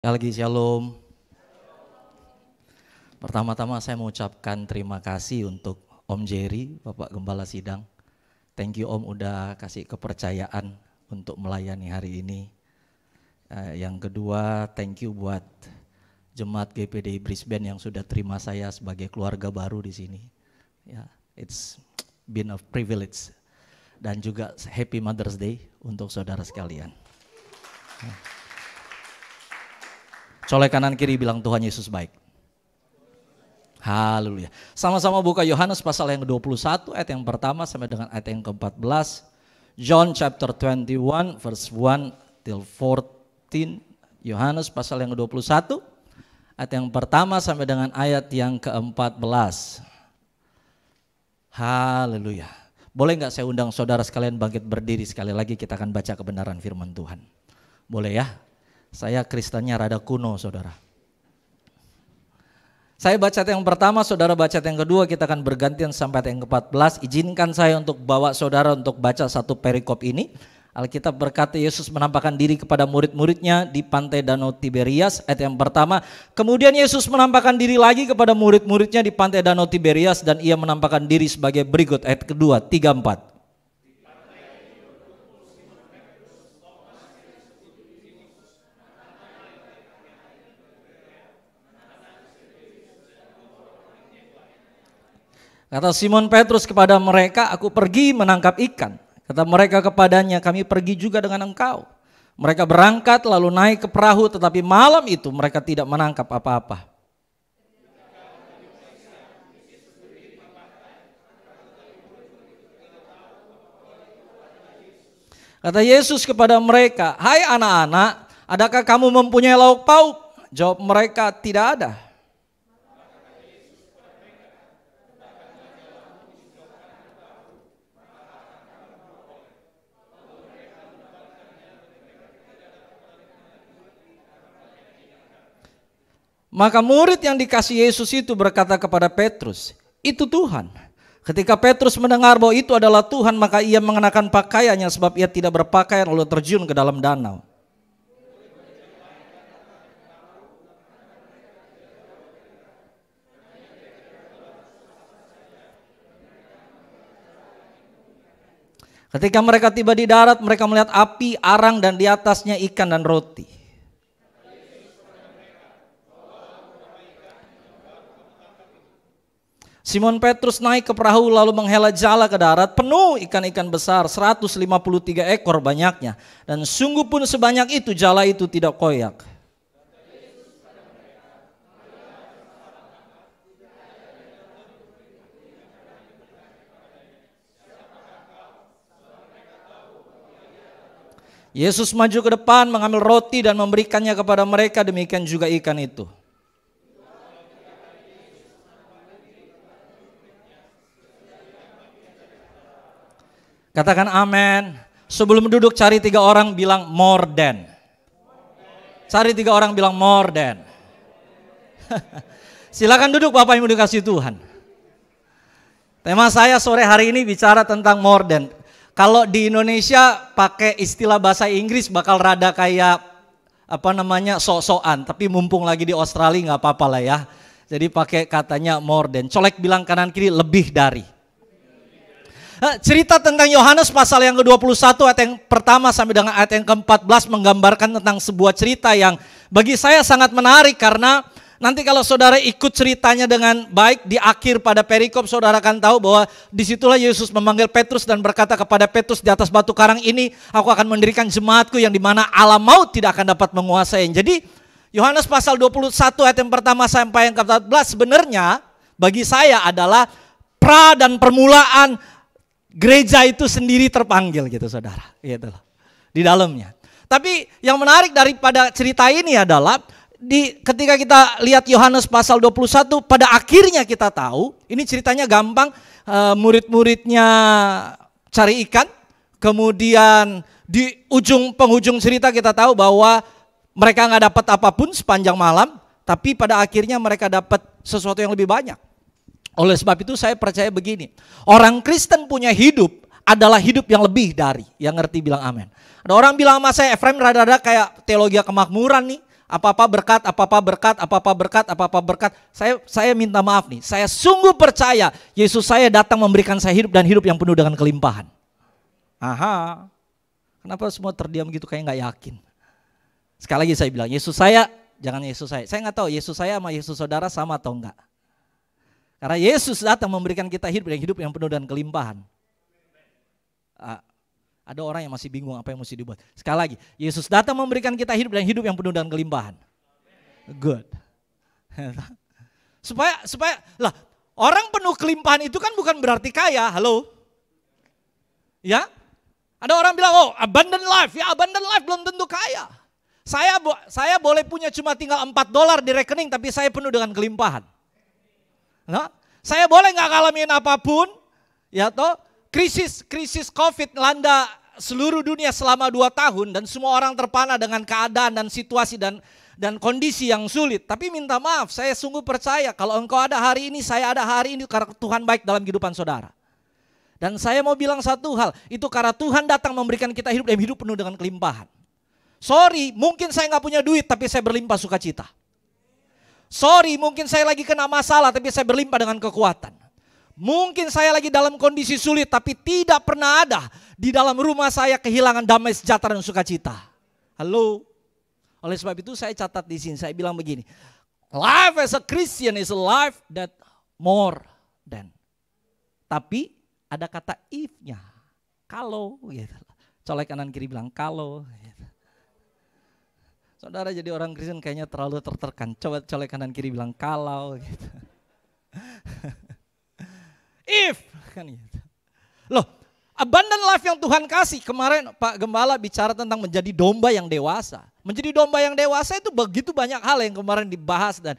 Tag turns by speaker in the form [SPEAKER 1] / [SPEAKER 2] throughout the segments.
[SPEAKER 1] Lagi shalom. Pertama-tama saya mau ucapkan terima kasih untuk Om Jerry, Bapak Gembala Sidang. Thank you Om udah kasih kepercayaan untuk melayani hari ini. Yang kedua, thank you buat Jemaat GPDI Brisbane yang sudah terima saya sebagai keluarga baru di sini. Ya, it's been a privilege. Dan juga Happy Mother's Day untuk saudara sekalian. Colek kanan kiri bilang Tuhan Yesus baik. Haleluya. Sama-sama buka Yohanes pasal yang ke-21 ayat yang pertama sampai dengan ayat yang ke-14. John chapter 21 verse 1 till 14. Yohanes pasal yang ke-21 ayat yang pertama sampai dengan ayat yang ke-14. Haleluya. Boleh gak saya undang saudara sekalian bangkit berdiri sekali lagi, kita akan baca kebenaran firman Tuhan. Boleh ya? Saya Kristennya rada kuno saudara. Saya baca yang pertama, saudara baca yang kedua, kita akan bergantian sampai yang ke-14. Izinkan saya untuk bawa saudara untuk baca satu perikop ini. Alkitab berkata Yesus menampakkan diri kepada murid-muridnya di pantai Danau Tiberias, ayat yang pertama. Kemudian Yesus menampakkan diri lagi kepada murid-muridnya di pantai Danau Tiberias dan ia menampakkan diri sebagai berikut, ayat kedua, 3-4. Kata Simon Petrus kepada mereka, aku pergi menangkap ikan. Kata mereka kepadanya, kami pergi juga dengan engkau. Mereka berangkat lalu naik ke perahu, tetapi malam itu mereka tidak menangkap apa-apa. Kata Yesus kepada mereka, hai anak-anak, adakah kamu mempunyai lauk pauk? Jawab mereka, tidak ada. Maka murid yang dikasih Yesus itu berkata kepada Petrus, itu Tuhan. Ketika Petrus mendengar bahwa itu adalah Tuhan, maka ia mengenakan pakaiannya sebab ia tidak berpakaian lalu terjun ke dalam danau. Ketika mereka tiba di darat, mereka melihat api, arang dan di atasnya ikan dan roti. Simon Petrus naik ke perahu lalu menghela jala ke darat, penuh ikan-ikan besar, 153 ekor banyaknya. Dan sungguh pun sebanyak itu jala itu tidak koyak. Yesus maju ke depan mengambil roti dan memberikannya kepada mereka, demikian juga ikan itu. Katakan amin. Sebelum duduk cari 3 orang bilang more than. Cari 3 orang bilang more than. Silakan duduk Bapak Ibu dikasih Tuhan. Tema saya sore hari ini bicara tentang more than. Kalau di Indonesia pakai istilah bahasa Inggris bakal rada kayak sok-sokan. Tapi mumpung lagi di Australia gak apa-apa lah ya. Jadi pakai katanya more than. Colek bilang kanan kiri lebih dari. Cerita tentang Yohanes pasal yang ke-21 ayat yang pertama sampai dengan ayat yang ke-14 menggambarkan tentang sebuah cerita yang bagi saya sangat menarik, karena nanti kalau saudara ikut ceritanya dengan baik di akhir pada perikop, saudara akan tahu bahwa disitulah Yesus memanggil Petrus dan berkata kepada Petrus, di atas batu karang ini aku akan mendirikan jemaatku yang dimana alam maut tidak akan dapat menguasai. Jadi Yohanes pasal 21 ayat yang pertama sampai yang ke-14 sebenarnya bagi saya adalah pra dan permulaan gereja itu sendiri terpanggil gitu saudara, gitu loh, di dalamnya. Tapi yang menarik daripada cerita ini adalah ketika kita lihat Yohanes pasal 21, pada akhirnya kita tahu, ini ceritanya gampang, murid-muridnya cari ikan, kemudian di penghujung cerita kita tahu bahwa mereka nggak dapat apapun sepanjang malam, tapi pada akhirnya mereka dapat sesuatu yang lebih banyak. Oleh sebab itu saya percaya begini, orang Kristen punya hidup adalah hidup yang lebih dari, yang ngerti bilang amin. Ada orang bilang sama saya, Efraim rada-rada kayak teologi kemakmuran nih, Apa-apa berkat, apa-apa berkat, apa-apa berkat, apa-apa berkat. Saya minta maaf nih, saya sungguh percaya Yesus saya datang memberikan saya hidup dan hidup yang penuh dengan kelimpahan. Aha, kenapa semua terdiam gitu kayak nggak yakin? Sekali lagi saya bilang, Yesus saya, jangan Yesus saya. Saya nggak tahu Yesus saya sama Yesus saudara sama atau enggak. Karena Yesus datang memberikan kita hidup yang penuh dengan kelimpahan. Ada orang yang masih bingung apa yang mesti dibuat. Sekali lagi, Yesus datang memberikan kita hidup yang penuh dengan kelimpahan. Good. supaya lah, orang penuh kelimpahan itu kan bukan berarti kaya. Halo. Ya? Ada orang bilang, oh abundant life. Ya abundant life belum tentu kaya. Saya boleh punya cuma tinggal $4 di rekening, tapi saya penuh dengan kelimpahan. Nah, saya boleh nggak ngalamin apapun, ya toh, krisis COVID melanda seluruh dunia selama 2 tahun dan semua orang terpana dengan keadaan dan situasi dan kondisi yang sulit. Tapi minta maaf, saya sungguh percaya kalau engkau ada hari ini, saya ada hari ini karena Tuhan baik dalam kehidupan saudara. Dan saya mau bilang satu hal, itu karena Tuhan datang memberikan kita hidup penuh dengan kelimpahan. Sorry, mungkin saya nggak punya duit tapi saya berlimpah sukacita. Sorry, mungkin saya lagi kena masalah tapi saya berlimpah dengan kekuatan. Mungkin saya lagi dalam kondisi sulit tapi tidak pernah ada di dalam rumah saya kehilangan damai sejahtera dan sukacita. Halo. Oleh sebab itu saya catat di sini, saya bilang begini. Life as a Christian is a life that more than. Tapi ada kata if-nya. Kalau gitu. Colek kanan kiri bilang kalau gitu. Saudara jadi orang Kristen kayaknya terlalu tertekan. Coba colek kanan kiri bilang kalau gitu. If kan gitu. Loh, abundant life yang Tuhan kasih. Kemarin Pak Gembala bicara tentang menjadi domba yang dewasa. Menjadi domba yang dewasa itu begitu banyak hal yang kemarin dibahas dan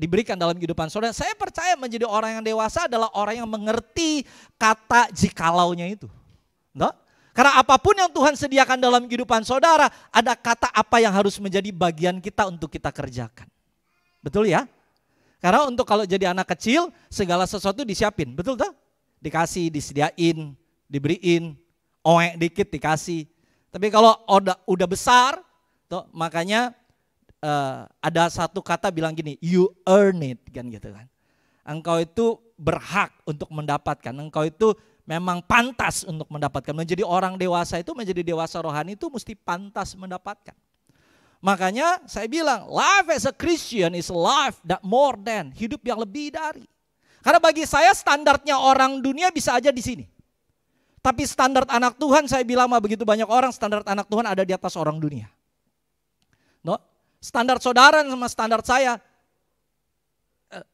[SPEAKER 1] diberikan dalam kehidupan saudara. Saya percaya menjadi orang yang dewasa adalah orang yang mengerti kata jikalaunya itu. Nah, karena apapun yang Tuhan sediakan dalam kehidupan saudara, ada kata apa yang harus menjadi bagian kita untuk kita kerjakan. Betul ya? Karena untuk kalau jadi anak kecil, segala sesuatu disiapin, betul tak? Dikasih, disediain, diberiin, oek dikit dikasih. Tapi kalau udah besar, tuh, makanya ada satu kata bilang gini, you earn it, kan gitu kan. Engkau itu berhak untuk mendapatkan, engkau itu memang pantas untuk mendapatkan. Menjadi orang dewasa itu, menjadi dewasa rohani itu mesti pantas mendapatkan. Makanya saya bilang, life as a Christian is a life that more than, hidup yang lebih dari. Karena bagi saya standarnya orang dunia bisa aja di sini. Tapi standar anak Tuhan, saya bilang mah begitu banyak orang, standar anak Tuhan ada di atas orang dunia. No? Standar saudara sama standar saya,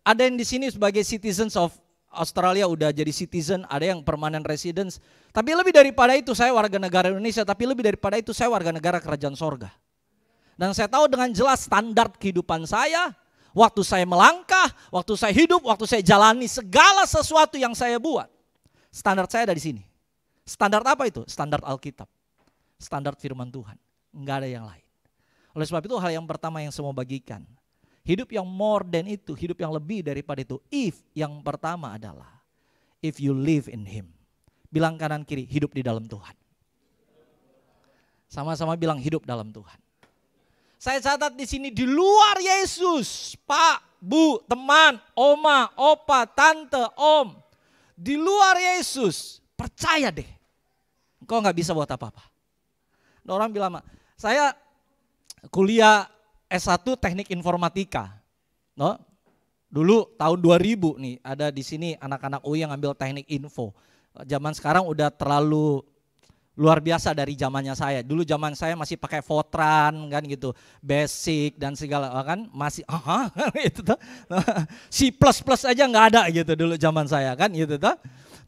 [SPEAKER 1] ada yang di sini sebagai citizens of Australia udah jadi citizen, ada yang permanent residence. Tapi lebih daripada itu saya warga negara Indonesia, tapi lebih daripada itu saya warga negara kerajaan sorga. Dan saya tahu dengan jelas standar kehidupan saya, waktu saya melangkah, waktu saya hidup, waktu saya jalani segala sesuatu yang saya buat. Standar saya ada di sini. Standar apa itu? Standar Alkitab. Standar firman Tuhan. Enggak ada yang lain. Oleh sebab itu hal yang pertama yang saya mau bagikan. Hidup yang more than itu, hidup yang lebih daripada itu. If yang pertama adalah, if you live in Him. Bilang kanan kiri, hidup di dalam Tuhan. Sama-sama bilang hidup dalam Tuhan. Saya catat di sini di luar Yesus, Pak, Bu, teman, oma, opa, tante, om. Di luar Yesus, percaya deh. Engkau gak bisa buat apa-apa. Orang bilang, saya kuliah S1 teknik informatika. No? Dulu tahun 2000 nih, ada di sini anak-anak UI yang ngambil teknik info. Zaman sekarang udah terlalu luar biasa dari zamannya saya. Dulu zaman saya masih pakai Fortran kan gitu, basic dan segala kan masih itu tuh. C++ aja nggak ada gitu dulu zaman saya kan gitu tuh.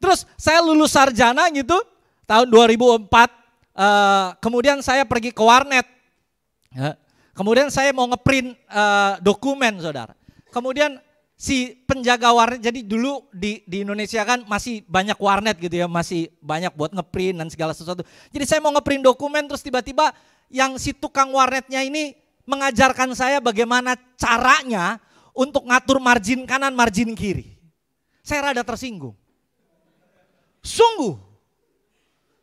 [SPEAKER 1] Terus saya lulus sarjana gitu tahun 2004. Kemudian saya pergi ke warnet. Kemudian saya mau ngeprint dokumen saudara. Kemudian si penjaga warnet, jadi dulu di Indonesia kan masih banyak warnet gitu ya, masih banyak buat ngeprint dan segala sesuatu. Jadi saya mau ngeprint dokumen terus tiba-tiba yang si tukang warnetnya ini mengajarkan saya bagaimana caranya untuk ngatur margin kanan, margin kiri. Saya rada tersinggung. Sungguh.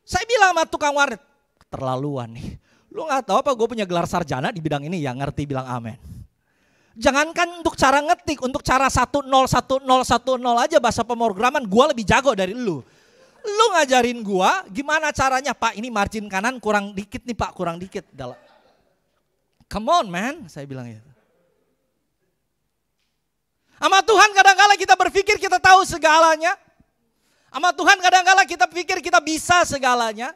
[SPEAKER 1] Saya bilang sama tukang warnet, keterlaluan nih. Lu gak tahu apa gue punya gelar sarjana di bidang ini, yang ngerti bilang amin. Jangankan untuk cara ngetik, untuk cara 101010 aja bahasa pemrograman gue lebih jago dari lu. Lu ngajarin gue gimana caranya, Pak ini margin kanan kurang dikit nih Pak, kurang dikit. Come on man, saya bilang gitu. Sama Tuhan kadang-kala kita berpikir kita tahu segalanya. Sama Tuhan kadang-kala kita pikir kita bisa segalanya.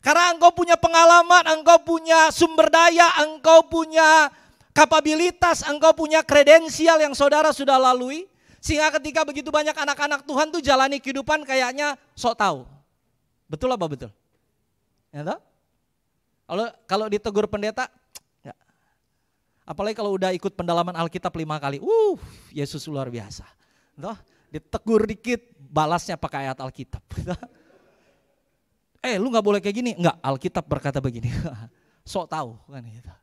[SPEAKER 1] Karena engkau punya pengalaman, engkau punya sumber daya, engkau punya kapabilitas, engkau punya kredensial yang saudara sudah lalui. Sehingga ketika begitu banyak anak-anak Tuhan tuh jalani kehidupan kayaknya sok tahu. Betul apa betul? Ya toh? Kalau ditegur pendeta, enggak. Apalagi kalau udah ikut pendalaman Alkitab 5 kali. Yesus luar biasa. Toh? Ditegur dikit, balasnya pakai ayat Alkitab. Lu gak boleh kayak gini. Enggak, Alkitab berkata begini. Sok tahu kan gitu.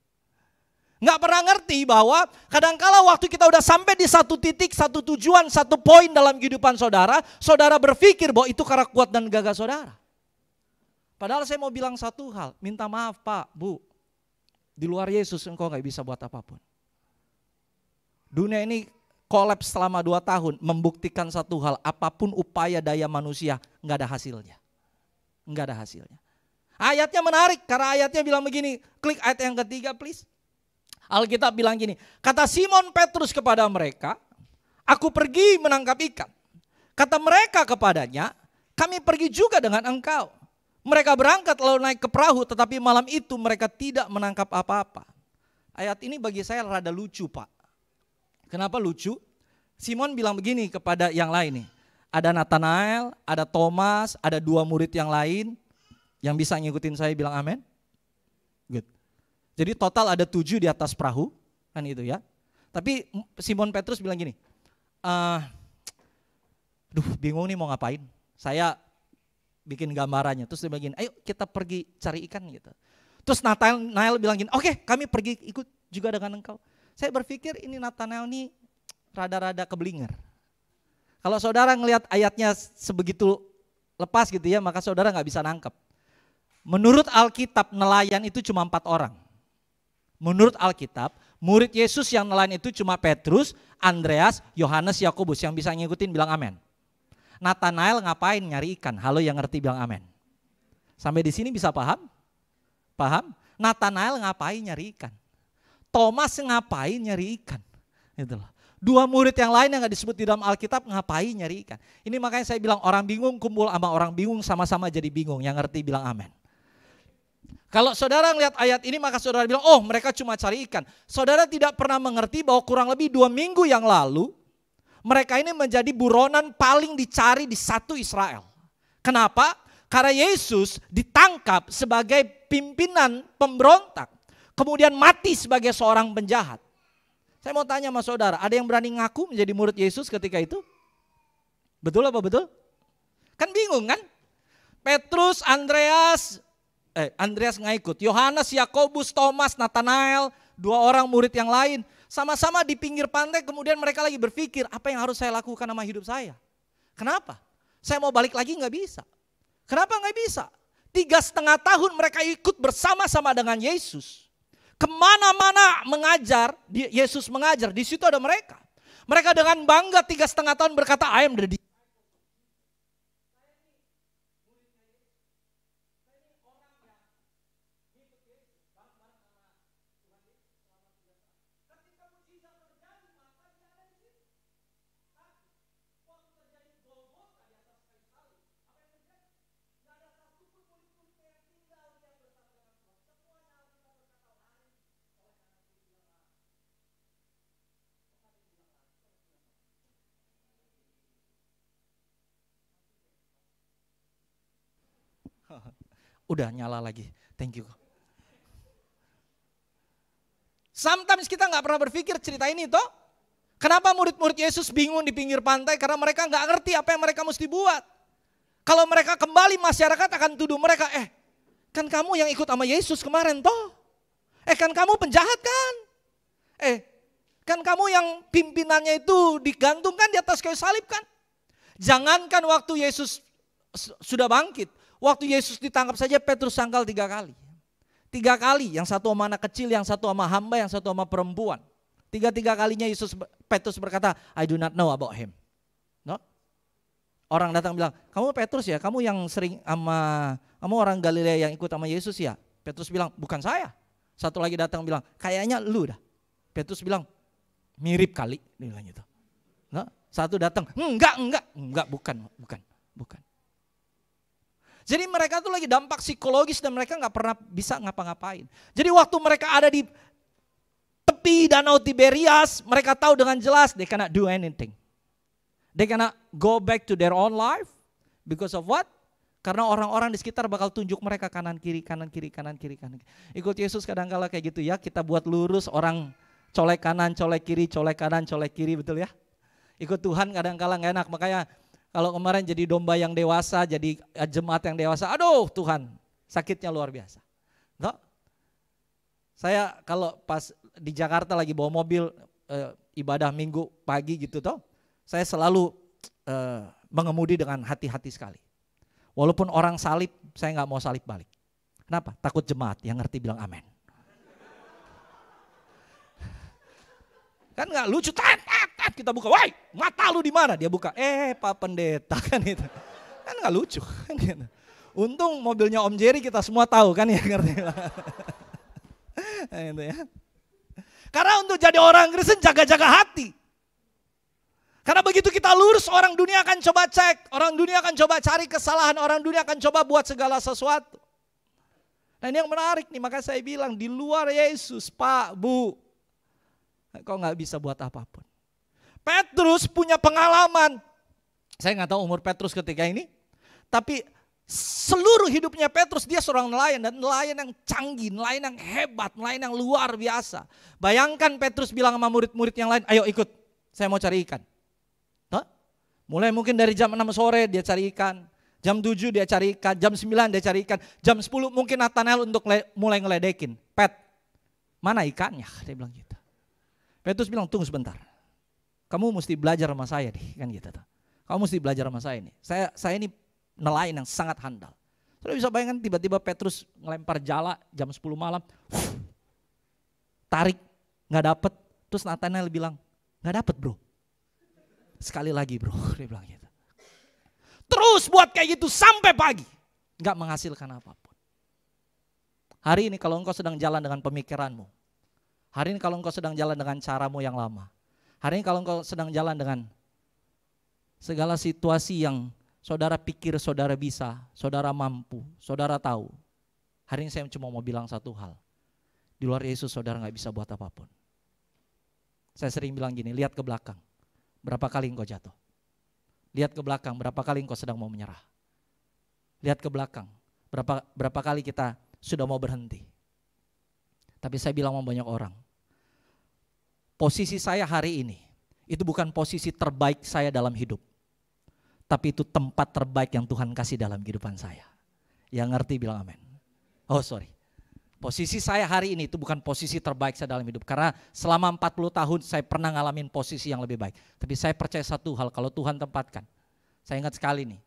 [SPEAKER 1] Nggak pernah ngerti bahwa kadangkala waktu kita udah sampai di satu titik, satu tujuan, satu poin dalam kehidupan saudara, saudara berpikir bahwa itu karena kuat dan gagah saudara. Padahal saya mau bilang satu hal, minta maaf Pak, Bu, di luar Yesus engkau nggak bisa buat apapun. Dunia ini kolaps selama 2 tahun, membuktikan satu hal, apapun upaya daya manusia nggak ada hasilnya. Nggak ada hasilnya. Ayatnya menarik, karena ayatnya bilang begini, klik ayat yang ketiga please. Alkitab bilang gini, kata Simon Petrus kepada mereka, aku pergi menangkap ikan. Kata mereka kepadanya, kami pergi juga dengan engkau. Mereka berangkat lalu naik ke perahu, tetapi malam itu mereka tidak menangkap apa-apa. Ayat ini bagi saya rada lucu Pak. Kenapa lucu? Simon bilang begini kepada yang lain nih. Ada Nathanael, ada Thomas, ada 2 murid yang lain. Yang bisa ngikutin saya bilang amin. Good. Jadi total ada 7 di atas perahu, kan itu ya. Tapi Simon Petrus bilang gini, bingung nih mau ngapain. Saya bikin gambarannya, terus dia bilang gini, ayo kita pergi cari ikan gitu. Terus Nathanael bilang gini, oke, kami pergi ikut juga dengan engkau. Saya berpikir ini Nathanael nih rada-rada keblinger. Kalau saudara ngelihat ayatnya sebegitu lepas gitu ya, maka saudara gak bisa nangkep. Menurut Alkitab nelayan itu cuma 4 orang. Menurut Alkitab, murid Yesus yang nelayan itu cuma Petrus, Andreas, Yohanes, Yakobus. Yang bisa ngikutin bilang amin. Nathanael ngapain nyari ikan? Halo yang ngerti bilang amin. Sampai di sini bisa paham? Paham? Nathanael ngapain nyari ikan? Thomas ngapain nyari ikan? Gitu loh. 2 murid yang lain yang gak disebut di dalam Alkitab ngapain nyari ikan? Ini makanya saya bilang orang bingung kumpul sama orang bingung sama-sama jadi bingung. Yang ngerti bilang amin. Kalau saudara ngelihat ayat ini maka saudara bilang, oh mereka cuma cari ikan. Saudara tidak pernah mengerti bahwa kurang lebih 2 minggu yang lalu, mereka ini menjadi buronan paling dicari di satu Israel. Kenapa? Karena Yesus ditangkap sebagai pimpinan pemberontak. Kemudian mati sebagai seorang penjahat. Saya mau tanya sama saudara, ada yang berani ngaku menjadi murid Yesus ketika itu? Betul apa betul? Kan bingung kan? Petrus, Andreas nggak ikut, Yohanes, Yakobus, Thomas, Nathanael, 2 orang murid yang lain. Sama-sama di pinggir pantai kemudian mereka lagi berpikir apa yang harus saya lakukan sama hidup saya. Kenapa? Saya mau balik lagi nggak bisa. Kenapa nggak bisa? 3,5 tahun mereka ikut bersama-sama dengan Yesus. Kemana-mana mengajar, Yesus mengajar, di situ ada mereka. Mereka dengan bangga 3,5 tahun berkata, I am the Udah nyala lagi, thank you. Sometimes kita gak pernah berpikir cerita ini toh. Kenapa murid-murid Yesus bingung di pinggir pantai? Karena mereka gak ngerti apa yang mereka mesti buat. Kalau mereka kembali masyarakat akan tuduh mereka, kan kamu yang ikut sama Yesus kemarin toh. Kan kamu penjahat kan. Kan kamu yang pimpinannya itu digantungkan di atas kayu salib kan. Jangankan waktu Yesus sudah bangkit. Waktu Yesus ditangkap saja Petrus sangkal 3 kali. 3 kali, yang satu sama anak kecil, yang satu sama hamba, yang satu sama perempuan. 3 kalinya Petrus berkata, I do not know about him. No? Orang datang bilang, kamu Petrus ya, kamu yang sering kamu orang Galilea yang ikut sama Yesus ya? Petrus bilang, bukan saya. Satu lagi datang bilang, kayaknya lu dah. Petrus bilang, mirip kali, dia bilang gitu. No? Satu datang, enggak, bukan. Jadi mereka tuh lagi dampak psikologis dan mereka gak pernah bisa ngapa-ngapain. Jadi waktu mereka ada di tepi danau Tiberias, mereka tahu dengan jelas they cannot do anything. They cannot go back to their own life because of what? Karena orang-orang di sekitar bakal tunjuk mereka kanan kiri. Ikut Yesus kadang-kala kayak gitu ya, kita buat lurus, orang colek kanan, colek kiri, betul ya? Ikut Tuhan kadang-kala gak enak, makanya kalau kemarin jadi domba yang dewasa, jadi jemaat yang dewasa, aduh Tuhan, sakitnya luar biasa. No? Saya kalau pas di Jakarta lagi bawa mobil ibadah minggu pagi gitu toh, saya selalu mengemudi dengan hati-hati sekali. Walaupun orang salib, saya nggak mau salib balik. Kenapa? Takut jemaat yang ngerti bilang amin. Kan nggak lucu, kita buka, woi mata lu di mana? Dia buka, Pak Pendeta kan itu. Kan nggak lucu. Kan gitu. Untung mobilnya Om Jerry kita semua tahu kan ya, ngerti. Nah, itu ya. Karena untuk jadi orang Kristen jaga-jaga hati. Karena begitu kita lurus, orang dunia akan coba cek, orang dunia akan coba cari kesalahan, orang dunia akan coba buat segala sesuatu. Nah ini yang menarik nih, makanya saya bilang di luar Yesus, Pak, Bu, kau nggak bisa buat apapun. Petrus punya pengalaman. Saya nggak tahu umur Petrus ketika ini, tapi seluruh hidupnya Petrus dia seorang nelayan, dan nelayan yang canggih, nelayan yang hebat, nelayan yang luar biasa. Bayangkan Petrus bilang sama murid-murid yang lain, ayo ikut, saya mau cari ikan. Mulai mungkin dari jam 6 sore dia cari ikan, jam 7 dia cari ikan, jam 9 dia cari ikan, jam 10 mungkin Nathanael untuk mulai ngeledekin. Pet, mana ikannya? Dia bilang gitu. Petrus bilang, tunggu sebentar, kamu mesti belajar sama saya deh, kan gitu. Kamu mesti belajar sama saya nih. Saya ini nelayan yang sangat handal. Saudara bisa bayangkan tiba-tiba Petrus ngelempar jala jam 10 malam, tarik, gak dapet. Terus Nathanael bilang, gak dapet bro. Sekali lagi bro, dia bilang gitu. Terus buat kayak gitu sampai pagi, gak menghasilkan apapun. Hari ini kalau engkau sedang jalan dengan pemikiranmu, hari ini kalau engkau sedang jalan dengan caramu yang lama, hari ini kalau engkau sedang jalan dengan segala situasi yang saudara pikir saudara bisa, saudara mampu, saudara tahu, hari ini saya cuma mau bilang satu hal, di luar Yesus saudara gak bisa buat apapun. Saya sering bilang gini, lihat ke belakang. Berapa kali engkau jatuh? Lihat ke belakang, berapa kali engkau sedang mau menyerah? Lihat ke belakang, berapa kali kita sudah mau berhenti? Tapi saya bilang sama banyak orang, posisi saya hari ini, itu bukan posisi terbaik saya dalam hidup. Tapi itu tempat terbaik yang Tuhan kasih dalam kehidupan saya. Yang ngerti bilang amin. Oh sorry. Posisi saya hari ini itu bukan posisi terbaik saya dalam hidup. Karena selama 40 tahun saya pernah ngalamin posisi yang lebih baik. Tapi saya percaya satu hal, kalau Tuhan tempatkan. Saya ingat sekali nih,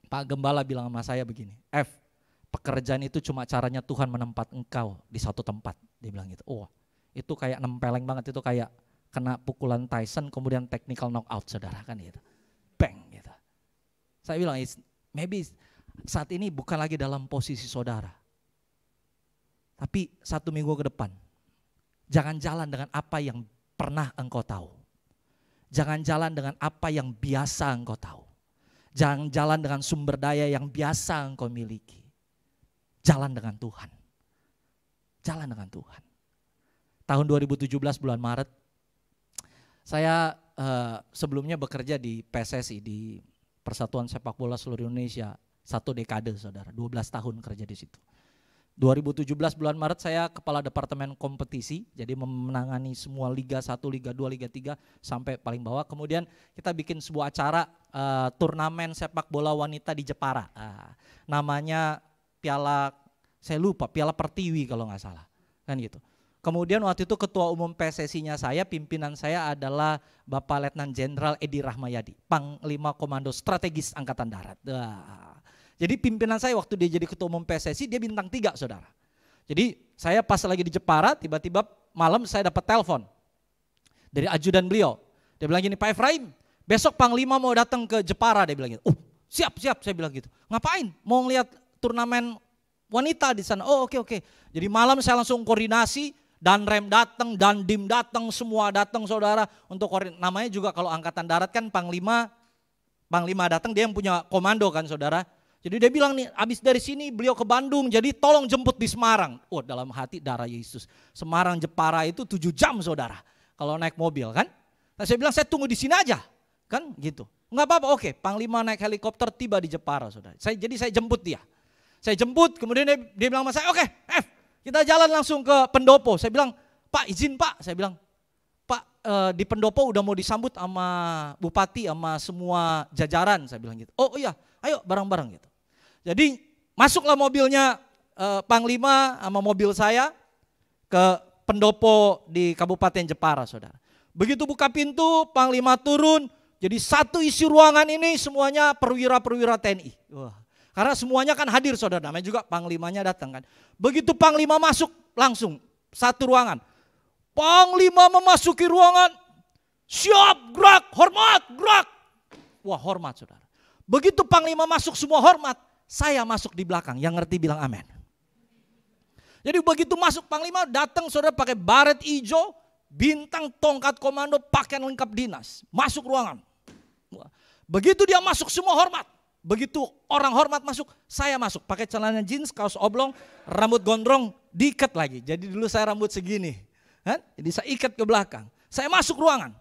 [SPEAKER 1] Pak Gembala bilang sama saya begini, pekerjaan itu cuma caranya Tuhan menempat engkau di satu tempat. Dia bilang gitu, itu kayak nempeleng banget, itu kayak kena pukulan Tyson kemudian technical knockout saudara kan gitu. Bang gitu. Saya bilang, maybe saat ini bukan lagi dalam posisi saudara. Tapi 1 minggu ke depan, jangan jalan dengan apa yang pernah engkau tahu. Jangan jalan dengan apa yang biasa engkau tahu. Jangan jalan dengan sumber daya yang biasa engkau miliki. Jalan dengan Tuhan. Jalan dengan Tuhan. Tahun 2017 bulan Maret, saya sebelumnya bekerja di PSSI, di Persatuan Sepak Bola Seluruh Indonesia, 1 dekade saudara, 12 tahun kerja di situ. 2017 bulan Maret saya kepala departemen kompetisi, jadi menangani semua Liga 1, Liga 2, Liga 3 sampai paling bawah. Kemudian kita bikin sebuah acara turnamen sepak bola wanita di Jepara. Namanya Piala, saya lupa, Piala Pertiwi kalau nggak salah, kan gitu. Kemudian waktu itu ketua umum PSSI-nya saya, pimpinan saya adalah Bapak Letnan Jenderal Edi Rahmayadi, Panglima Komando Strategis Angkatan Darat. Jadi pimpinan saya waktu dia jadi ketua umum PSSI, dia bintang 3 saudara. Jadi saya pas lagi di Jepara, tiba-tiba malam saya dapat telepon dari ajudan beliau. Dia bilang gini, Pak Efraim, besok Panglima mau datang ke Jepara, dia bilang gitu. Siap, saya bilang gitu. Ngapain? Mau ngeliat turnamen wanita di sana. Oh oke. Jadi malam saya langsung koordinasi, dan rem datang, dan dim datang, semua datang saudara. Untuk namanya juga kalau angkatan darat kan Panglima datang, dia yang punya komando kan saudara. Jadi dia bilang nih, abis dari sini beliau ke Bandung, jadi tolong jemput di Semarang. Oh dalam hati darah Yesus. Semarang Jepara itu 7 jam saudara, kalau naik mobil kan. Nah saya bilang saya tunggu di sini aja, kan gitu. Enggak apa-apa, oke. Panglima naik helikopter tiba di Jepara saudara. Jadi saya jemput dia. Saya jemput, kemudian dia bilang sama saya, oke F, kita jalan langsung ke Pendopo. Saya bilang, Pak izin Pak, saya bilang, Pak di Pendopo udah mau disambut sama Bupati, sama semua jajaran, saya bilang gitu. Oh iya, ayo bareng-bareng gitu. Jadi masuklah mobilnya Panglima sama mobil saya ke Pendopo di Kabupaten Jepara saudara. Begitu buka pintu, Panglima turun, jadi satu isi ruangan ini semuanya perwira-perwira TNI. Wah, karena semuanya kan hadir saudara, namanya juga Panglimanya datang kan. Begitu Panglima masuk langsung satu ruangan. Panglima memasuki ruangan, siap gerak, hormat, gerak. Wah hormat saudara. Begitu Panglima masuk semua hormat. Saya masuk di belakang, yang ngerti bilang amin. Jadi begitu masuk Panglima datang saudara pakai baret hijau, bintang, tongkat komando, pakaian lengkap dinas. Masuk ruangan. Begitu dia masuk semua hormat. Begitu orang hormat masuk, saya masuk. Pakai celana jeans, kaos oblong, rambut gondrong, diikat lagi. Jadi dulu saya rambut segini. Kan? Jadi saya ikat ke belakang. Saya masuk ruangan.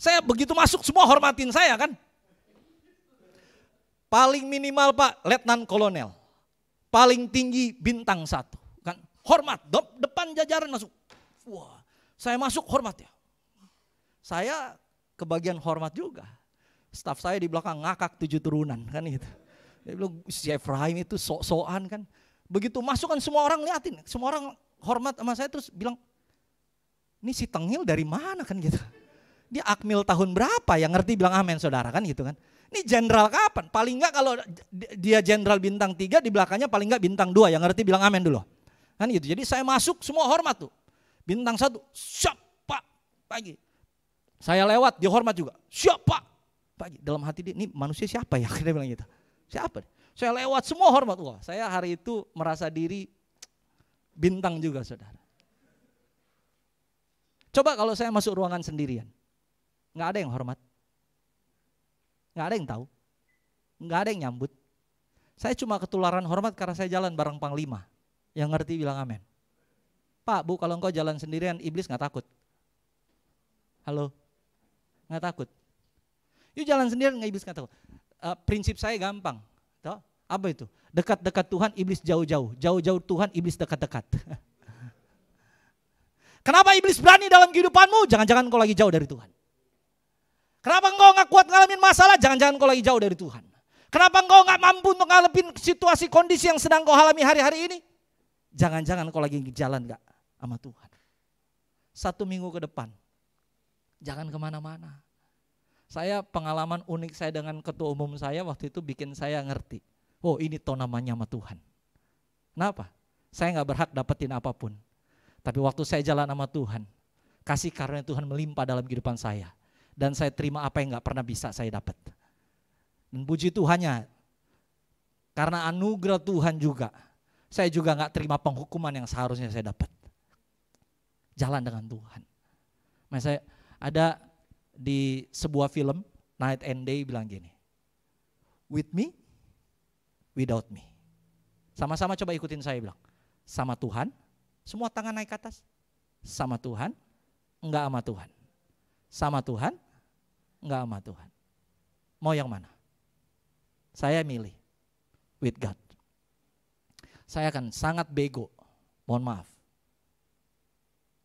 [SPEAKER 1] Saya begitu masuk semua hormatin saya kan. Paling minimal Pak, Letnan Kolonel. Paling tinggi bintang 1. Kan? Hormat, depan jajaran masuk. Wah, saya masuk hormat ya. Saya kebagian hormat juga. Staf saya di belakang ngakak 7 turunan kan gitu. Dia bilang si Efraim itu sok-sokan kan. Begitu masuk kan semua orang liatin. Semua orang hormat sama saya terus bilang, ini si Tengil dari mana kan gitu. Dia akmil tahun berapa yang ngerti bilang amin saudara kan gitu kan. Ini jenderal kapan? Paling enggak kalau dia jenderal bintang 3 di belakangnya paling enggak bintang 2 yang ngerti bilang amin dulu. Kan gitu. Jadi saya masuk semua hormat tuh. Bintang 1, siap Pak, pagi. Saya lewat dia hormat juga. Siap Pak, pagi. Dalam hati dia, ini manusia siapa ya? Dia bilang gitu. Siapa? Saya lewat semua hormat. Wah, saya hari itu merasa diri bintang juga saudara. Coba kalau saya masuk ruangan sendirian. Enggak ada yang hormat. Nggak ada yang tahu, nggak ada yang nyambut. Saya cuma ketularan hormat karena saya jalan bareng Panglima. Yang ngerti bilang amin. Pak, Bu, kalau engkau jalan sendirian, iblis nggak takut? Halo? Nggak takut? Yuk jalan sendirian, iblis nggak takut. Prinsip saya gampang. Tahu? Apa itu? Dekat-dekat Tuhan, iblis jauh-jauh. Jauh-jauh Tuhan, iblis dekat-dekat. Kenapa iblis berani dalam kehidupanmu? Jangan-jangan kau lagi jauh dari Tuhan. Kenapa engkau gak kuat ngalamin masalah? Jangan-jangan kau lagi jauh dari Tuhan. Kenapa engkau gak mampu untuk ngadepin situasi kondisi yang sedang kau alami hari-hari ini? Jangan-jangan kau lagi jalan gak sama Tuhan. 1 minggu ke depan, jangan kemana-mana. Saya pengalaman unik saya dengan ketua umum saya waktu itu bikin saya ngerti. Oh ini toh namanya sama Tuhan. Kenapa? Saya gak berhak dapetin apapun. Tapi waktu saya jalan sama Tuhan, kasih karunia Tuhan melimpah dalam kehidupan saya. Dan saya terima apa yang gak pernah bisa saya dapat. Dan puji Tuhannya, karena anugerah Tuhan juga, saya juga gak terima penghukuman yang seharusnya saya dapat. Jalan dengan Tuhan. Nah, saya ada di sebuah film, Night and Day bilang gini, with me, without me. Sama-sama coba ikutin saya bilang, sama Tuhan, semua tangan naik ke atas. Sama Tuhan, enggak sama Tuhan. Sama Tuhan, enggak sama Tuhan. Mau yang mana? Saya milih with God. Saya akan sangat bego, mohon maaf.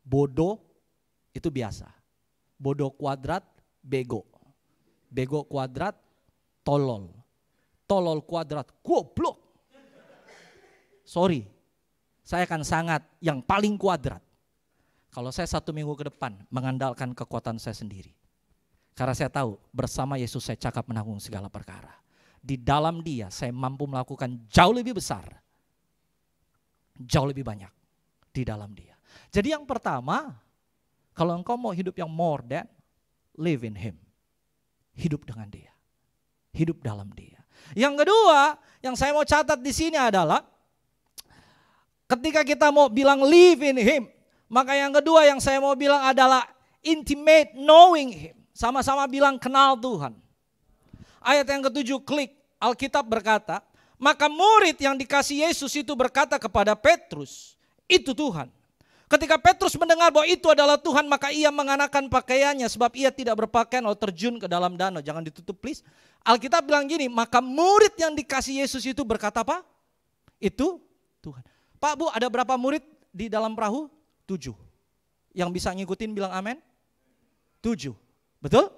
[SPEAKER 1] Bodoh itu biasa. Bodoh kuadrat, bego. Bego kuadrat, tolol. Tolol kuadrat, goblok. Sorry, saya akan sangat yang paling kuadrat. Kalau saya 1 minggu ke depan mengandalkan kekuatan saya sendiri. Karena saya tahu bersama Yesus saya cakap menanggung segala perkara. di dalam Dia saya mampu melakukan jauh lebih besar, jauh lebih banyak di dalam Dia. Jadi yang pertama, kalau engkau mau hidup yang more than, live in Him. Hidup dengan Dia, hidup dalam Dia. Yang kedua, yang saya mau catat di sini adalah ketika kita mau bilang live in Him, maka yang kedua yang saya mau bilang adalah intimate knowing Him. Sama-sama bilang kenal Tuhan. Ayat yang ketujuh, klik. Alkitab berkata, maka murid yang dikasih Yesus itu berkata kepada Petrus, itu Tuhan. Ketika Petrus mendengar bahwa itu adalah Tuhan, maka ia mengenakan pakaiannya sebab ia tidak berpakaian lalu terjun ke dalam danau. Jangan ditutup please. Alkitab bilang gini, maka murid yang dikasih Yesus itu berkata apa? Itu Tuhan. Pak, Bu, ada berapa murid di dalam perahu? 7. Yang bisa ngikutin bilang amin? 7. Betul?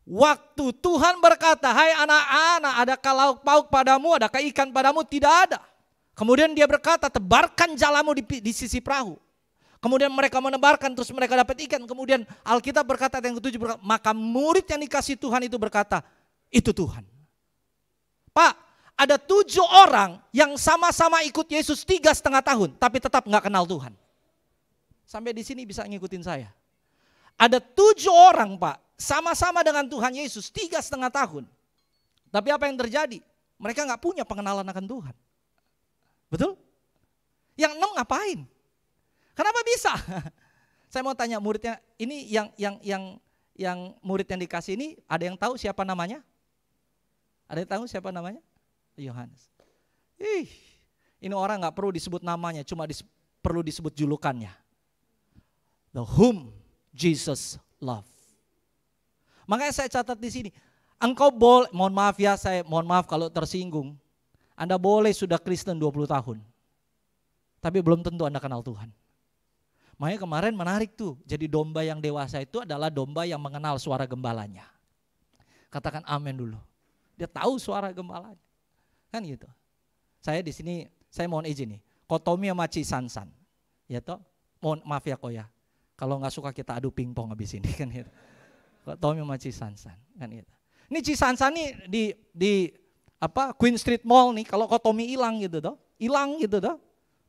[SPEAKER 1] Waktu Tuhan berkata, hai anak-anak, adakah lauk pauk padamu, adakah ikan padamu? Tidak ada. Kemudian dia berkata, tebarkan jalamu di sisi perahu. Kemudian mereka menebarkan, terus mereka dapat ikan. Kemudian Alkitab berkata yang ketujuh, berkata, maka murid yang dikasih Tuhan itu berkata, itu Tuhan. Pak, ada 7 orang yang sama-sama ikut Yesus 3,5 tahun, tapi tetap gak kenal Tuhan. Sampai di sini bisa ngikutin saya. Ada 7 orang Pak, sama-sama dengan Tuhan Yesus 3,5 tahun. Tapi apa yang terjadi? Mereka gak punya pengenalan akan Tuhan. Betul? Yang 6 ngapain? Kenapa bisa? Saya mau tanya muridnya, ini yang murid yang dikasih ini, ada yang tahu siapa namanya? Ada yang tahu siapa namanya? Yohanes. Ini orang gak perlu disebut namanya, cuma perlu disebut julukannya. The whom Jesus love. Makanya saya catat di sini. Engkau boleh, mohon maaf ya, mohon maaf kalau tersinggung. Anda boleh sudah Kristen 20 tahun. Tapi belum tentu Anda kenal Tuhan. Makanya kemarin menarik tuh. Jadi domba yang dewasa itu adalah domba yang mengenal suara gembalanya. Katakan amin dulu. Dia tahu suara gembalanya. Kan gitu. Saya di sini, saya mohon izin nih. Kotomi sama Cisansan. Ya toh, mohon maaf ya Koya. Kalau nggak suka kita adu pingpong habis ini kan gitu. Kotomi sama Cisansan kan gitu. Ini Cisansan nih di Queen Street Mall nih, kalau Kotomi hilang gitu toh. Hilang gitu toh.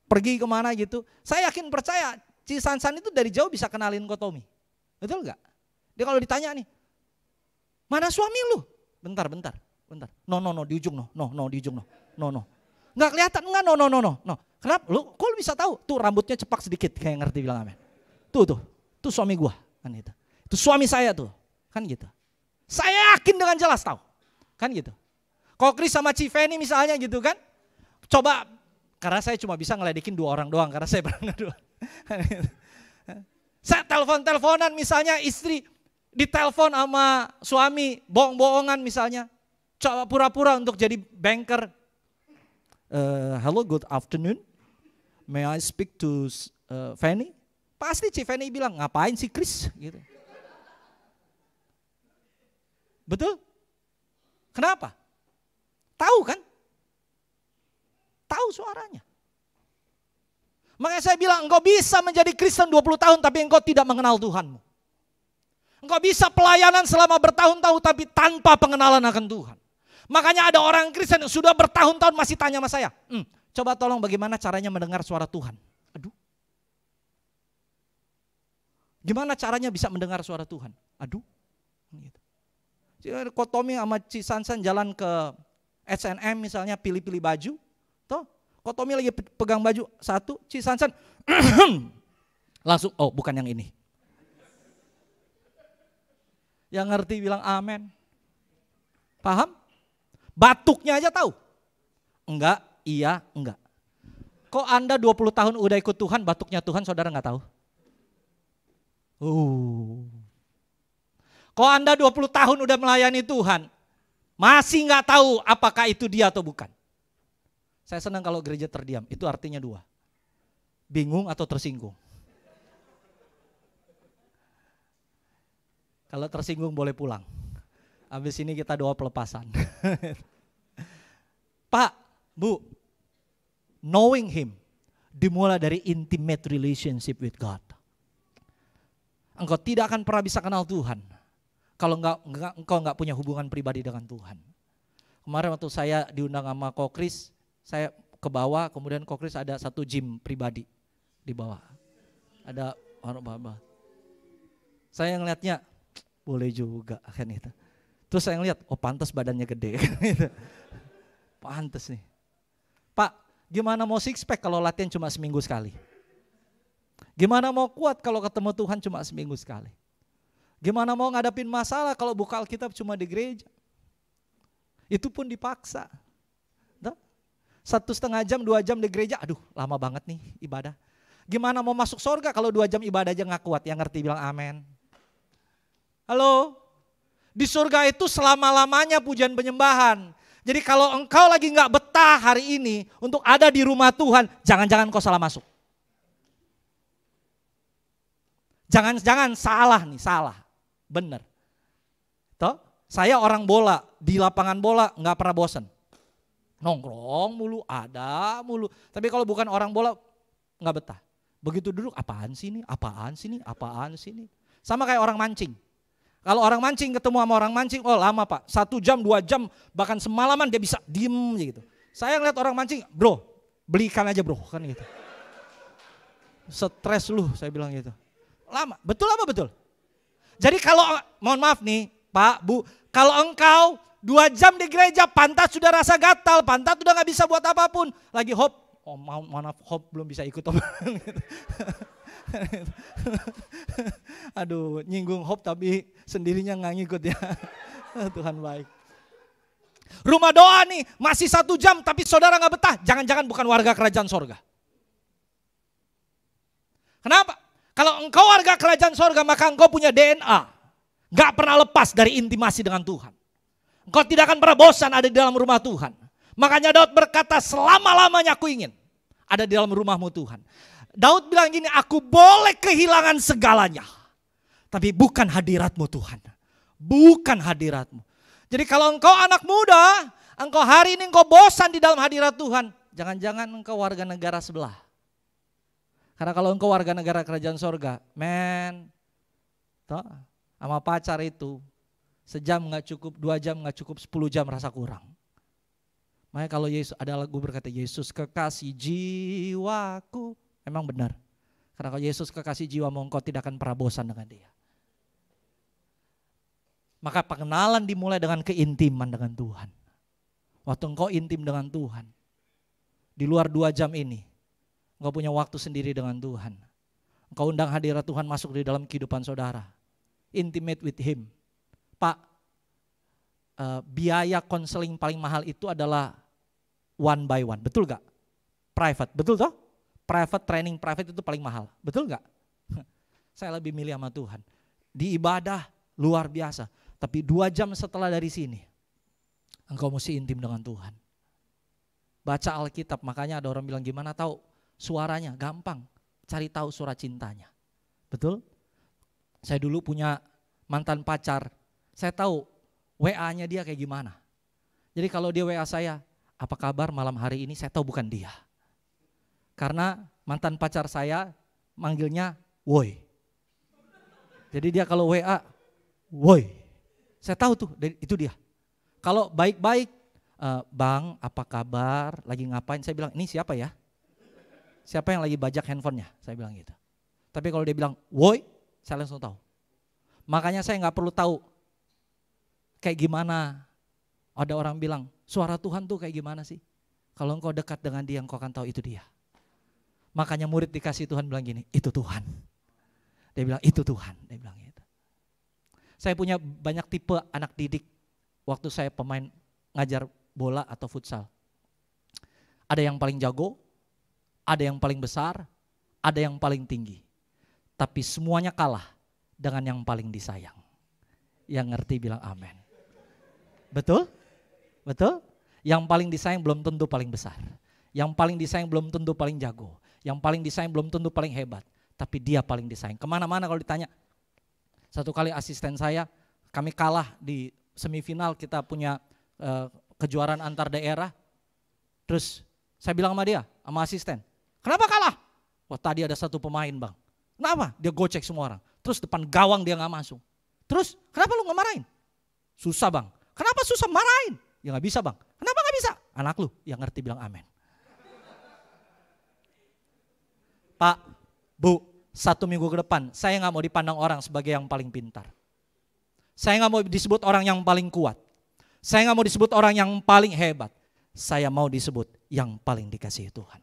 [SPEAKER 1] Pergi kemana gitu. Saya yakin percaya Cisansan itu dari jauh bisa kenalin Kotomi. Betul nggak? Dia kalau ditanya nih, mana suami lu? Bentar. No, di ujung no, di ujung no. Nggak kelihatan, enggak, no. Kenapa? Lu kok lu bisa tahu? Tuh rambutnya cepak sedikit, kayak ngerti bilang amin. Tuh suami gua, kan gitu. Itu suami saya tuh, kan gitu. Saya yakin dengan jelas tahu, kan gitu. Kalau Chris sama Civeni misalnya gitu kan, coba, karena saya cuma bisa ngeledekin 2 orang doang, karena saya pernah dua. Saya teleponan misalnya istri ditelepon sama suami, bohong-bohongan misalnya, coba pura-pura untuk jadi banker. Hello, good afternoon. May I speak to Fanny? Pasti Civeni bilang, ngapain sih Chris? Gitu. Betul? Kenapa? Tahu kan? Tahu suaranya. Makanya saya bilang, engkau bisa menjadi Kristen 20 tahun tapi engkau tidak mengenal Tuhanmu. Engkau bisa pelayanan selama bertahun-tahun tapi tanpa pengenalan akan Tuhan. Makanya ada orang Kristen yang sudah bertahun-tahun masih tanya sama saya, coba tolong bagaimana caranya mendengar suara Tuhan. Aduh. Gimana caranya bisa mendengar suara Tuhan? Aduh. Gitu. Kotomi sama Cisansan jalan ke H&M misalnya, pilih-pilih baju. Toh, Kotomi lagi pegang baju satu, Cisansan langsung, oh bukan yang ini. Yang ngerti bilang amen. Paham? Batuknya aja tahu. Enggak, iya, enggak. Kok Anda 20 tahun udah ikut Tuhan, batuknya Tuhan saudara enggak tahu? Kok Anda 20 tahun udah melayani Tuhan, masih enggak tahu apakah itu dia atau bukan? Saya senang kalau gereja terdiam, itu artinya 2. Bingung atau tersinggung. Kalau tersinggung boleh pulang. Habis ini kita doa pelepasan. Pak, Bu, knowing Him dimulai dari intimate relationship with God. Engkau tidak akan pernah bisa kenal Tuhan kalau engkau enggak punya hubungan pribadi dengan Tuhan. Kemarin waktu saya diundang sama Kokris, saya ke bawah, kemudian Kokris ada satu gym pribadi di bawah. Ada orang bawah. Saya ngelihatnya, boleh juga kan itu. Terus saya ngeliat, oh pantas badannya gede kan gitu. Pantas nih. Pak, gimana mau six pack kalau latihan cuma seminggu sekali? Gimana mau kuat kalau ketemu Tuhan cuma seminggu sekali? Gimana mau ngadapin masalah kalau buka Alkitab cuma di gereja? Itu pun dipaksa. 1,5 jam, 2 jam di gereja, aduh lama banget nih ibadah. Gimana mau masuk surga kalau 2 jam ibadah aja gak kuat? Yang ngerti bilang amin. Halo? Di surga itu selama-lamanya pujian penyembahan. Jadi kalau engkau lagi gak betah hari ini untuk ada di rumah Tuhan, jangan-jangan kau salah masuk. Jangan-jangan salah nih, salah. Bener. Toh, saya orang bola, di lapangan bola gak pernah bosan. Nongkrong mulu, ada mulu. Tapi kalau bukan orang bola, gak betah. Begitu duduk, apaan sih ini, apaan sih ini, apaan sih ini. Sama kayak orang mancing. Kalau orang mancing ketemu sama orang mancing, oh lama Pak, 1 jam, 2 jam, bahkan semalaman dia bisa diem gitu. Saya ngeliat orang mancing, bro, beli ikan aja bro, kan gitu. Stres lu, saya bilang gitu. Lama, betul apa betul? Jadi kalau, mohon maaf nih Pak, Bu, kalau engkau 2 jam di gereja, pantat sudah rasa gatal, pantat sudah gak bisa buat apapun. Lagi hop, oh maaf hop belum bisa ikut om. Aduh, nyinggung hop tapi sendirinya nggak ngikut ya. Tuhan baik. Rumah doa nih masih 1 jam tapi saudara nggak betah. Jangan-jangan bukan warga kerajaan sorga. Kenapa? Kalau engkau warga kerajaan sorga maka engkau punya DNA. Nggak pernah lepas dari intimasi dengan Tuhan. Engkau tidak akan pernah bosan ada di dalam rumah Tuhan. Makanya Daud berkata selama-lamanya aku ingin ada di dalam rumahmu Tuhan. Daud bilang gini, aku boleh kehilangan segalanya. Tapi bukan hadiratmu Tuhan. Bukan hadiratmu. Jadi kalau engkau anak muda, engkau hari ini engkau bosan di dalam hadirat Tuhan. Jangan-jangan engkau warga negara sebelah. Karena kalau engkau warga negara kerajaan sorga, sama pacar itu, sejam gak cukup, 2 jam gak cukup, 10 jam rasa kurang. Makanya kalau Yesus, ada lagu berkata, Yesus kekasih jiwaku. Memang benar. Karena kalau Yesus kekasih jiwamu, engkau tidak akan pernah bosan dengan dia. Maka pengenalan dimulai dengan keintiman dengan Tuhan. Waktu engkau intim dengan Tuhan, di luar 2 jam ini, engkau punya waktu sendiri dengan Tuhan. Engkau undang hadirat Tuhan masuk di dalam kehidupan saudara. Intimate with Him. Pak, biaya konseling paling mahal itu adalah 1 by 1, betul gak? Private, betul toh? Private training, private itu paling mahal, betul gak? Saya lebih milih sama Tuhan. Di ibadah luar biasa, tapi 2 jam setelah dari sini, engkau mesti intim dengan Tuhan. Baca Alkitab, makanya ada orang bilang gimana tahu suaranya, gampang, cari tahu suara cintanya. Betul? Saya dulu punya mantan pacar, saya tahu WA-nya dia kayak gimana. Jadi kalau dia WA saya, apa kabar malam hari ini, saya tahu bukan dia. Karena mantan pacar saya manggilnya woi. Jadi dia kalau WA, woi. Saya tahu tuh, itu dia. Kalau baik-baik, bang apa kabar, lagi ngapain, saya bilang ini siapa ya? Siapa yang lagi bajak handphonenya, saya bilang gitu. Tapi kalau dia bilang woi, saya langsung tahu. Makanya saya gak perlu tahu kayak gimana. Ada orang bilang, suara Tuhan tuh kayak gimana sih? Kalau engkau dekat dengan dia, engkau akan tahu itu dia. Makanya murid dikasih Tuhan bilang gini, itu Tuhan. Dia bilang, itu Tuhan. Dia bilang gitu. Saya punya banyak tipe anak didik waktu saya pemain ngajar bola atau futsal. Ada yang paling jago, ada yang paling besar, ada yang paling tinggi. Tapi semuanya kalah dengan yang paling disayang. Yang ngerti bilang amin. Betul? Betul? Yang paling disayang belum tentu paling besar. Yang paling disayang belum tentu paling jago. Yang paling disayang belum tentu paling hebat. Tapi dia paling disayang. Kemana-mana kalau ditanya. Satu kali asisten saya, kami kalah di semifinal, kita punya kejuaraan antar daerah. Terus saya bilang sama dia, sama asisten, kenapa kalah? Wah tadi ada satu pemain bang. Kenapa? Dia gocek semua orang. Terus depan gawang dia gak masuk. Terus kenapa lu gak marahin? Susah bang. Kenapa susah? Marahin. Ya nggak bisa bang. Kenapa nggak bisa? Anak lu yang ngerti bilang amin. Pak, Bu, 1 minggu ke depan saya nggak mau dipandang orang sebagai yang paling pintar. Saya nggak mau disebut orang yang paling kuat. Saya nggak mau disebut orang yang paling hebat. Saya mau disebut yang paling dikasihi Tuhan.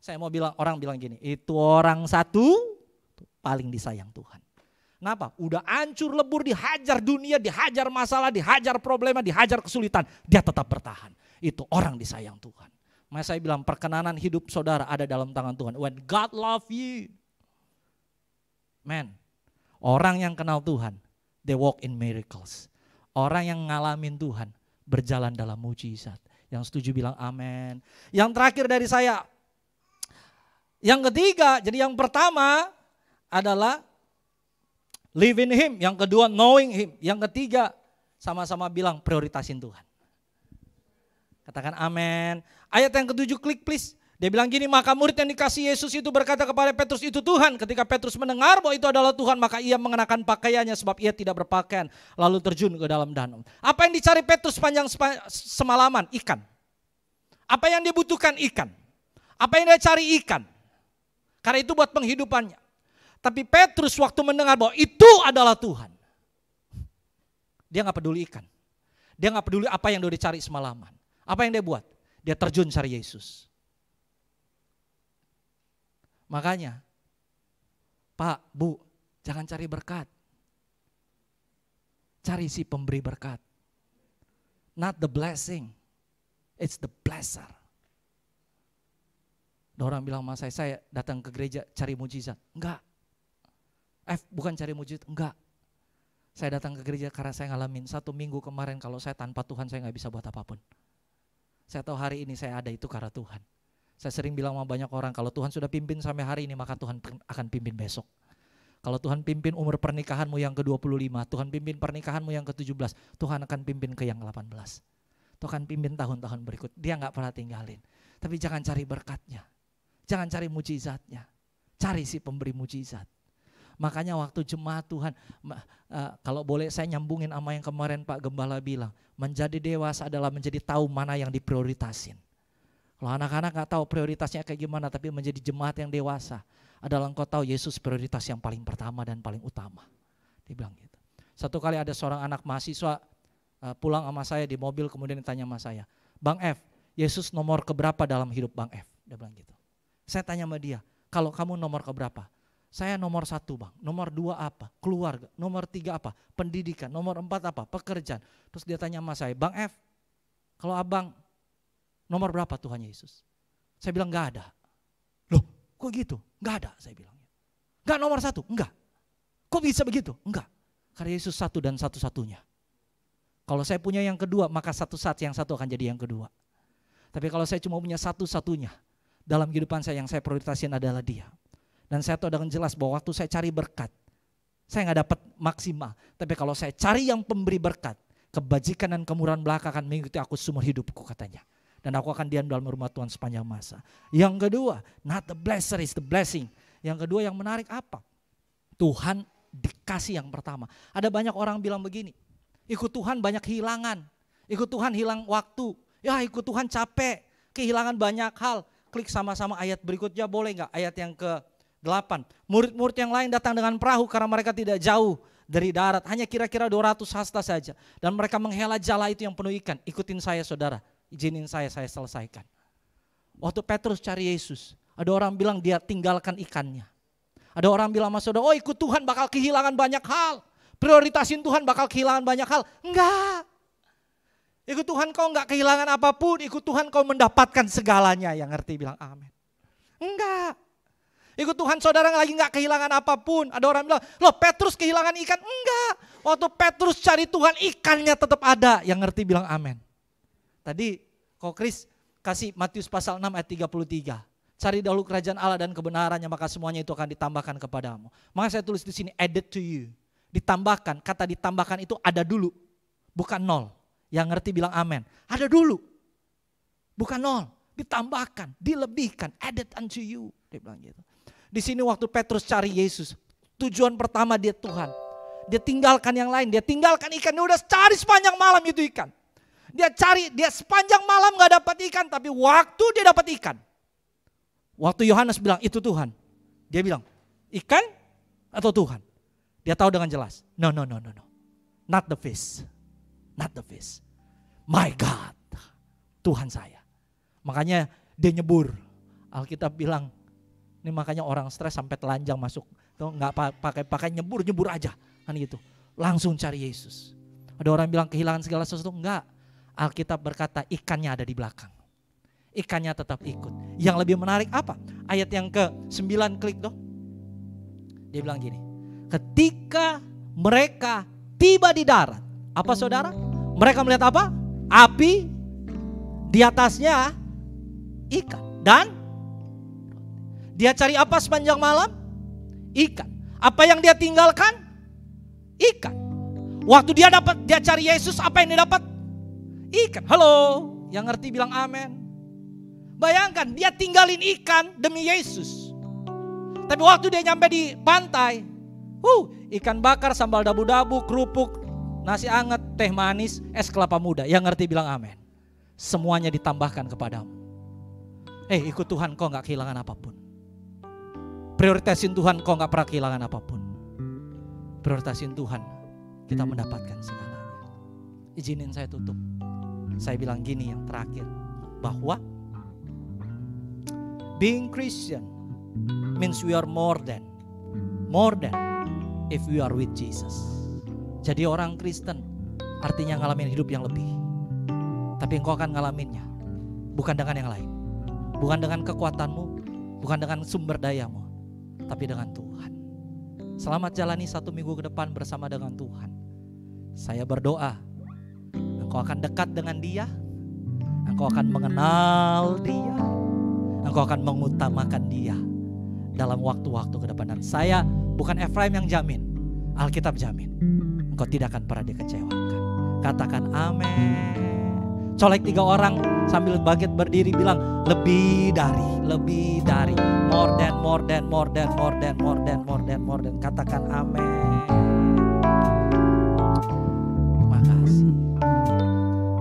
[SPEAKER 1] Saya mau bilang, orang bilang gini, itu orang satu paling disayang Tuhan. Kenapa? Udah hancur lebur, dihajar dunia, dihajar masalah, dihajar problema, dihajar kesulitan. Dia tetap bertahan. Itu orang disayang Tuhan. Makanya saya bilang perkenanan hidup saudara ada dalam tangan Tuhan. When God love you. Man, orang yang kenal Tuhan, they walk in miracles. Orang yang ngalamin Tuhan, berjalan dalam mujizat. Yang setuju bilang amin. Yang terakhir dari saya. Yang ketiga, jadi yang pertama adalah live in Him. Yang kedua knowing Him. Yang ketiga sama-sama bilang prioritasin Tuhan. Katakan amin. Ayat yang ketujuh, klik please. Dia bilang gini, maka murid yang dikasih Yesus itu berkata kepada Petrus, itu Tuhan. Ketika Petrus mendengar bahwa itu adalah Tuhan, maka ia mengenakan pakaiannya sebab ia tidak berpakaian. Lalu terjun ke dalam danau. Apa yang dicari Petrus sepanjang semalaman? Ikan. Apa yang dia butuhkan? Ikan. Apa yang dia cari? Ikan. Karena itu buat penghidupannya. Tapi Petrus waktu mendengar bahwa itu adalah Tuhan. Dia gak peduli ikan. Dia gak peduli apa yang dia cari semalaman. Apa yang dia buat? Dia terjun cari Yesus. Makanya, Pak, Bu, jangan cari berkat. Cari si pemberi berkat. Not the blessing, it's the blesser. Ada orang bilang sama saya datang ke gereja cari mujizat. Enggak. Bukan cari mujizat, enggak. Saya datang ke gereja karena saya ngalamin 1 minggu kemarin kalau saya tanpa Tuhan saya gak bisa buat apapun. Saya tahu hari ini saya ada itu karena Tuhan. Saya sering bilang sama banyak orang, kalau Tuhan sudah pimpin sampai hari ini, maka Tuhan akan pimpin besok. Kalau Tuhan pimpin umur pernikahanmu yang ke-25, Tuhan pimpin pernikahanmu yang ke-17, Tuhan akan pimpin ke yang 18. Tuhan pimpin tahun-tahun berikut, dia gak pernah tinggalin. Tapi jangan cari berkatnya, jangan cari mujizatnya, cari si pemberi mujizat. Makanya waktu jemaat Tuhan, kalau boleh saya nyambungin sama yang kemarin Pak Gembala bilang, menjadi dewasa adalah menjadi tahu mana yang diprioritasin. Kalau anak-anak gak tahu prioritasnya kayak gimana, tapi menjadi jemaat yang dewasa adalah engkau tahu Yesus prioritas yang paling pertama dan paling utama. Dia bilang gitu. Satu kali ada seorang anak mahasiswa pulang sama saya di mobil, kemudian ditanya sama saya, Bang F, Yesus nomor keberapa dalam hidup Bang F? Dia bilang gitu. Saya tanya sama dia, kalau kamu nomor keberapa? Saya nomor 1 Bang, nomor 2 apa? Keluarga, nomor 3 apa? Pendidikan, nomor 4 apa? Pekerjaan. Terus dia tanya sama saya, Bang F, kalau abang nomor berapa Tuhan Yesus? Saya bilang gak ada. Loh kok gitu? Gak ada saya bilang. Gak nomor 1? Enggak. Kok bisa begitu? Enggak. Karena Yesus satu dan satu-satunya. Kalau saya punya yang kedua, maka satu saat yang satu akan jadi yang kedua. Tapi kalau saya cuma punya satu-satunya, dalam kehidupan saya yang saya prioritasin adalah dia. Dan saya tahu dengan jelas bahwa waktu saya cari berkat, saya gak dapat maksimal. Tapi kalau saya cari yang pemberi berkat, kebajikan dan kemurahan belaka akan mengikuti aku seumur hidupku katanya. Dan aku akan diam dalam rumah Tuhan sepanjang masa. Yang kedua, not the blesser is the blessing. Yang kedua yang menarik apa? Tuhan dikasih yang pertama. Ada banyak orang bilang begini, ikut Tuhan banyak kehilangan. Ikut Tuhan hilang waktu. Ya ikut Tuhan capek, kehilangan banyak hal. Klik sama-sama ayat berikutnya boleh gak? Ayat yang ke-8. Murid-murid yang lain datang dengan perahu karena mereka tidak jauh dari darat. Hanya kira-kira 200 hasta saja. Dan mereka menghela jala itu yang penuh ikan. Ikutin saya saudara. Izinin saya selesaikan. Waktu Petrus cari Yesus, ada orang bilang dia tinggalkan ikannya. Ada orang bilang sama saudara, oh ikut Tuhan bakal kehilangan banyak hal. Prioritasin Tuhan bakal kehilangan banyak hal. Enggak. Ikut Tuhan kau enggak kehilangan apapun, ikut Tuhan kau mendapatkan segalanya. Yang ngerti bilang amin. Enggak. Ikut Tuhan saudara lagi enggak kehilangan apapun. Ada orang bilang, loh Petrus kehilangan ikan. Enggak. Waktu Petrus cari Tuhan ikannya tetap ada. Yang ngerti bilang amin. Tadi kok Chris kasih Matius pasal 6 ayat 33. Cari dahulu kerajaan Allah dan kebenarannya, maka semuanya itu akan ditambahkan kepadamu. Maka saya tulis di sini added to you. Ditambahkan, kata ditambahkan itu ada dulu. Bukan nol. Yang ngerti bilang amin. Ada dulu. Bukan nol. Ditambahkan, dilebihkan, added unto you. Dia bilang gitu. Di sini waktu Petrus cari Yesus, tujuan pertama dia Tuhan. Dia tinggalkan yang lain, dia tinggalkan ikan, dia udah cari sepanjang malam itu ikan. Dia cari, dia sepanjang malam gak dapat ikan, tapi waktu dia dapat ikan. Waktu Yohanes bilang, itu Tuhan. Dia bilang, ikan atau Tuhan? Dia tahu dengan jelas. No. Not the fish. Not the fish. My God. Tuhan saya. Makanya dia nyebur. Alkitab bilang, ini makanya orang stres sampai telanjang masuk. Tuh nggak pakai nyebur aja. Kan gitu. Langsung cari Yesus. Ada orang bilang kehilangan segala sesuatu. Enggak. Alkitab berkata ikannya ada di belakang. Ikannya tetap ikut. Yang lebih menarik apa? Ayat yang ke-9, klik dong. Dia bilang gini. Ketika mereka tiba di darat. Apa saudara? Mereka melihat apa? Api. Di atasnya ikan. Dan dia cari apa sepanjang malam? Ikan. Apa yang dia tinggalkan? Ikan. Waktu dia cari Yesus, apa yang dia dapat? Ikan. Halo, yang ngerti bilang amin. Bayangkan, dia tinggalin ikan demi Yesus. Tapi waktu dia nyampe di pantai, ikan bakar, sambal dabu-dabu, kerupuk, nasi anget, teh manis, es kelapa muda. Yang ngerti bilang amin. Semuanya ditambahkan kepadamu. Ikut Tuhan, kau gak kehilangan apapun. Prioritasin Tuhan, kau gak pernah kehilangan apapun. Prioritasin Tuhan, kita mendapatkan segalanya. Izinin saya tutup. Saya bilang gini yang terakhir, bahwa being Christian means we are more than if we are with Jesus. Jadi orang Kristen artinya ngalamin hidup yang lebih. Tapi engkau akan ngalaminnya bukan dengan yang lain, bukan dengan kekuatanmu, bukan dengan sumber dayamu, tapi dengan Tuhan. Selamat jalani 1 minggu ke depan bersama dengan Tuhan. Saya berdoa engkau akan dekat dengan Dia, engkau akan mengenal Dia, engkau akan mengutamakan Dia dalam waktu-waktu ke depan. Dan saya bukan Efraim yang jamin, Alkitab jamin engkau tidak akan pernah dikecewakan. Katakan amin. Colek 3 orang sambil bangkit berdiri bilang lebih dari, more than. Katakan amin. Makasih.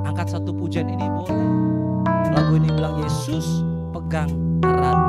[SPEAKER 1] Angkat satu pujian ini boleh. Lagu ini bilang Yesus pegang erat